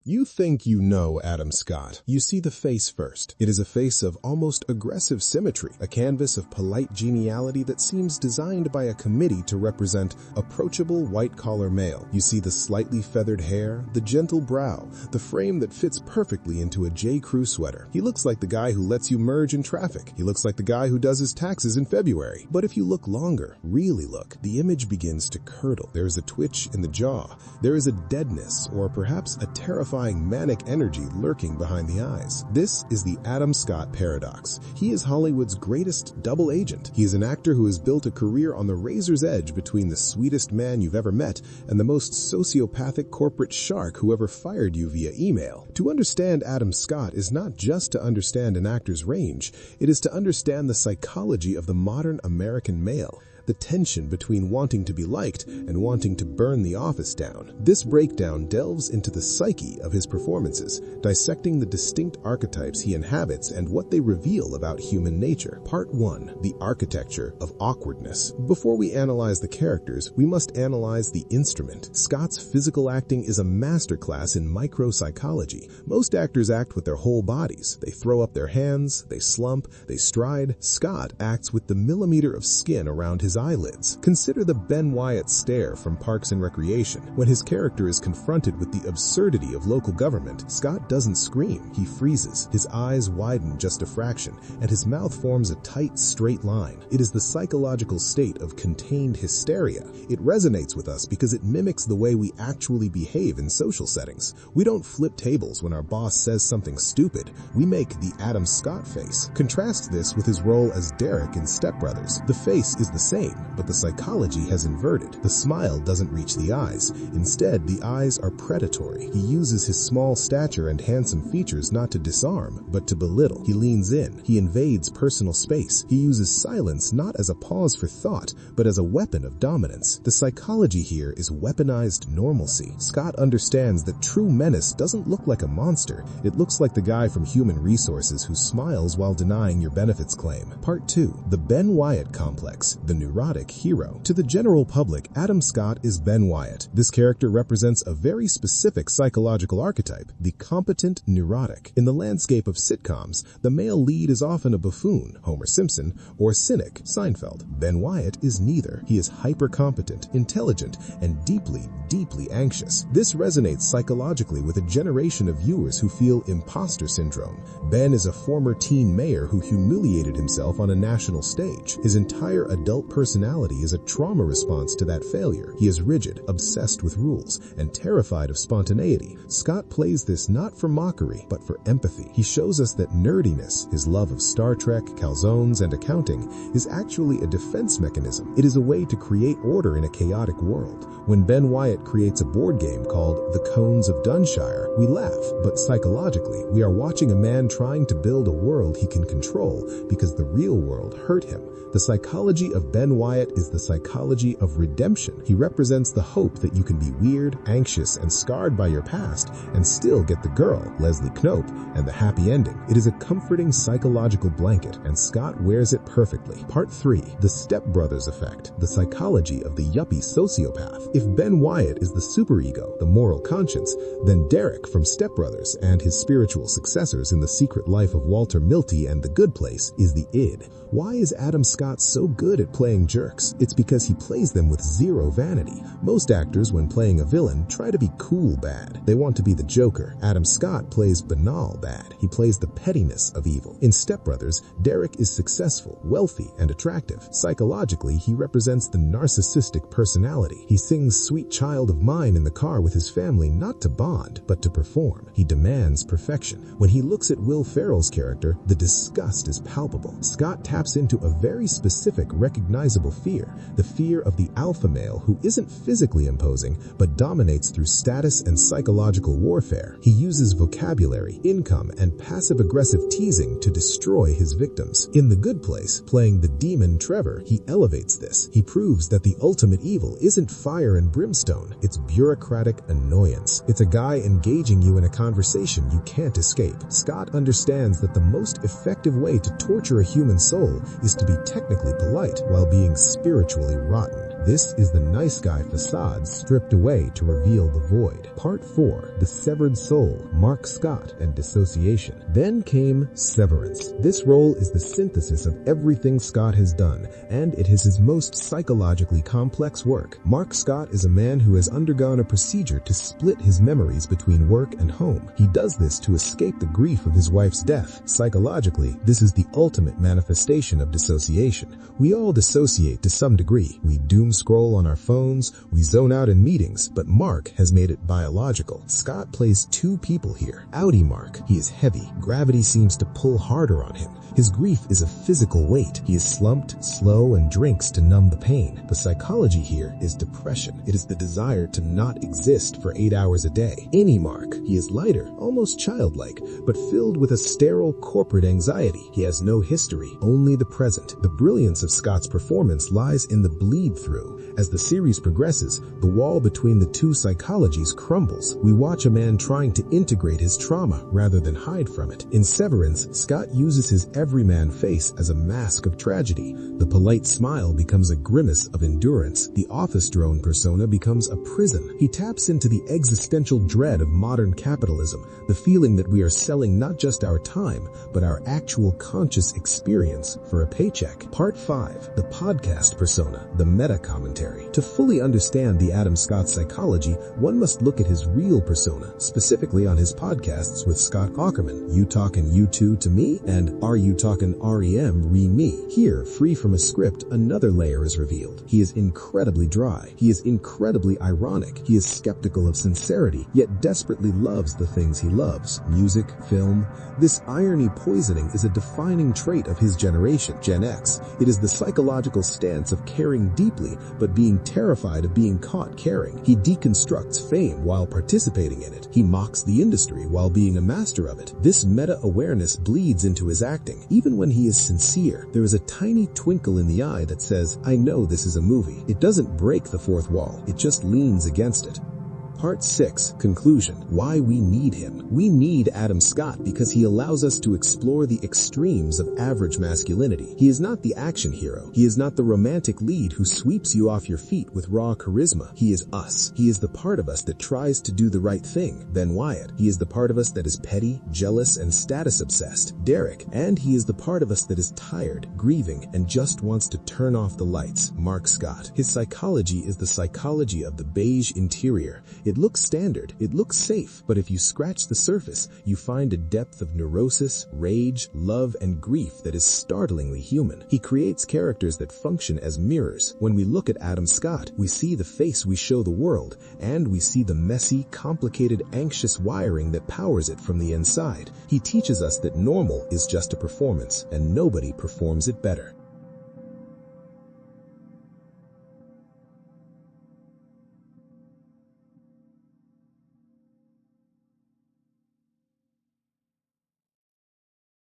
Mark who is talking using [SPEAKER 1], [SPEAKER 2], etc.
[SPEAKER 1] You think you know Adam Scott. You see the face first. It is a face of almost aggressive symmetry, a canvas of polite geniality that seems designed by a committee to represent approachable white-collar male. You see the slightly feathered hair, the gentle brow, the frame that fits perfectly into a J.Crew sweater. He looks like the guy who lets you merge in traffic. He looks like the guy who does his taxes in February. But if you look longer, really look, the image begins to curdle. There is a twitch in the jaw. There is a deadness, or perhaps a terrifying manic energy lurking behind the eyes. This is the Adam Scott paradox. He is Hollywood's greatest double agent. He is an actor who has built a career on the razor's edge between the sweetest man you've ever met and the most sociopathic corporate shark who ever fired you via email. To understand Adam Scott is not just to understand an actor's range, it is to understand the psychology of the modern American male. The tension between wanting to be liked and wanting to burn the office down. This breakdown delves into the psyche of his performances, dissecting the distinct archetypes he inhabits and what they reveal about human nature. Part 1. The Architecture of Awkwardness. Before we analyze the characters, we must analyze the instrument. Scott's physical acting is a masterclass in micropsychology. Most actors act with their whole bodies. They throw up their hands, they slump, they stride. Scott acts with the millimeter of skin around his eyelids. Consider the Ben Wyatt stare from Parks and Recreation. When his character is confronted with the absurdity of local government, Scott doesn't scream. He freezes. His eyes widen just a fraction, and his mouth forms a tight, straight line. It is the psychological state of contained hysteria. It resonates with us because it mimics the way we actually behave in social settings. We don't flip tables when our boss says something stupid. We make the Adam Scott face. Contrast this with his role as Derek in Step Brothers. The face is the same, but the psychology has inverted. The smile doesn't reach the eyes. Instead, the eyes are predatory. He uses his small stature and handsome features not to disarm, but to belittle. He leans in. He invades personal space. He uses silence not as a pause for thought, but as a weapon of dominance. The psychology here is weaponized normalcy. Scott understands that true menace doesn't look like a monster. It looks like the guy from Human Resources who smiles while denying your benefits claim. Part 2. The Ben Wyatt Complex. The Neurotic hero. To the general public, Adam Scott is Ben Wyatt. This character represents a very specific psychological archetype, the competent neurotic. In the landscape of sitcoms, the male lead is often a buffoon, Homer Simpson, or cynic, Seinfeld. Ben Wyatt is neither. He is hyper-competent, intelligent, and deeply, deeply anxious. This resonates psychologically with a generation of viewers who feel imposter syndrome. Ben is a former teen mayor who humiliated himself on a national stage. His entire adult personality is a trauma response to that failure. He is rigid, obsessed with rules, and terrified of spontaneity. Scott plays this not for mockery, but for empathy. He shows us that nerdiness, his love of Star Trek, calzones, and accounting, is actually a defense mechanism. It is a way to create order in a chaotic world. When Ben Wyatt creates a board game called The Cones of Dunshire, we laugh, but psychologically, we are watching a man trying to build a world he can control because the real world hurt him. The psychology of Ben Wyatt is the psychology of redemption. He represents the hope that you can be weird, anxious, and scarred by your past and still get the girl, Leslie Knope, and the happy ending. It is a comforting psychological blanket, and Scott wears it perfectly. Part 3. The Step Brothers Effect. The psychology of the yuppie sociopath. If Ben Wyatt is the superego, the moral conscience, then Derek from Step Brothers and his spiritual successors in The Secret Life of Walter Milty and The Good Place is the id. Why is Adam Scott so good at playing jerks? It's because he plays them with zero vanity. Most actors, when playing a villain, try to be cool bad. They want to be the Joker. Adam Scott plays banal bad. He plays the pettiness of evil. In Step Brothers, Derek is successful, wealthy, and attractive. Psychologically, he represents the narcissistic personality. He sings Sweet Child of Mine in the car with his family not to bond, but to perform. He demands perfection. When he looks at Will Ferrell's character, the disgust is palpable. Scott taps into a very specific, recognizable fear, the fear of the alpha male who isn't physically imposing, but dominates through status and psychological warfare. He uses vocabulary, income, and passive-aggressive teasing to destroy his victims. In The Good Place, playing the demon Trevor, he elevates this. He proves that the ultimate evil isn't fire and brimstone, it's bureaucratic annoyance. It's a guy engaging you in a conversation you can't escape. Scott understands that the most effective way to torture a human soul is to be technically polite while being spiritually rotten. This is the nice guy facade stripped away to reveal the void. Part 4, The Severed Soul, Mark Scott and Dissociation. Then came Severance. This role is the synthesis of everything Scott has done, and it is his most psychologically complex work. Mark Scott is a man who has undergone a procedure to split his memories between work and home. He does this to escape the grief of his wife's death. Psychologically, this is the ultimate manifestation of dissociation. We all dissociate to some degree. We doom scroll on our phones, we zone out in meetings, but Mark has made it biological. Scott plays two people here. Audi Mark, he is heavy. Gravity seems to pull harder on him. His grief is a physical weight. He is slumped, slow, and drinks to numb the pain. The psychology here is depression. It is the desire to not exist for 8 hours a day. Any Mark, he is lighter, almost childlike, but filled with a sterile corporate anxiety. He has no history, only the present. The brilliance of Scott's performance lies in the bleed-through. As the series progresses, the wall between the two psychologies crumbles. We watch a man trying to integrate his trauma rather than hide from it. In Severance, Scott uses his everyman face as a mask of tragedy. The polite smile becomes a grimace of endurance. The office drone persona becomes a prison. He taps into the existential dread of modern capitalism, the feeling that we are selling not just our time, but our actual conscious experience for a paycheck. Part 5, The Podcast Persona, the meta-commentary. To fully understand the Adam Scott psychology, one must look at his real persona, specifically on his podcasts with Scott Aukerman, You Talkin' You2 to Me, and Are You Talkin' REM Re Me. Here, free from a script, another layer is revealed. He is incredibly dry. He is incredibly ironic. He is skeptical of sincerity, yet desperately loves the things he loves. Music, film. This irony poisoning is a defining trait of his generation, Gen X. It is the psychological stance of caring deeply, but being terrified of being caught caring. He deconstructs fame while participating in it. He mocks the industry while being a master of it. This meta-awareness bleeds into his acting. Even when he is sincere, there is a tiny twinkle in the eye that says, I know this is a movie. It doesn't break the fourth wall. It just leans against it. Part 6, Conclusion. Why we need him. We need Adam Scott because he allows us to explore the extremes of average masculinity. He is not the action hero. He is not the romantic lead who sweeps you off your feet with raw charisma. He is us. He is the part of us that tries to do the right thing. Ben Wyatt. He is the part of us that is petty, jealous, and status-obsessed. Derek. And he is the part of us that is tired, grieving, and just wants to turn off the lights. Mark Scott. His psychology is the psychology of the beige interior. It looks standard, it looks safe, but if you scratch the surface, you find a depth of neurosis, rage, love, and grief that is startlingly human. He creates characters that function as mirrors. When we look at Adam Scott, we see the face we show the world, and we see the messy, complicated, anxious wiring that powers it from the inside. He teaches us that normal is just a performance, and nobody performs it better.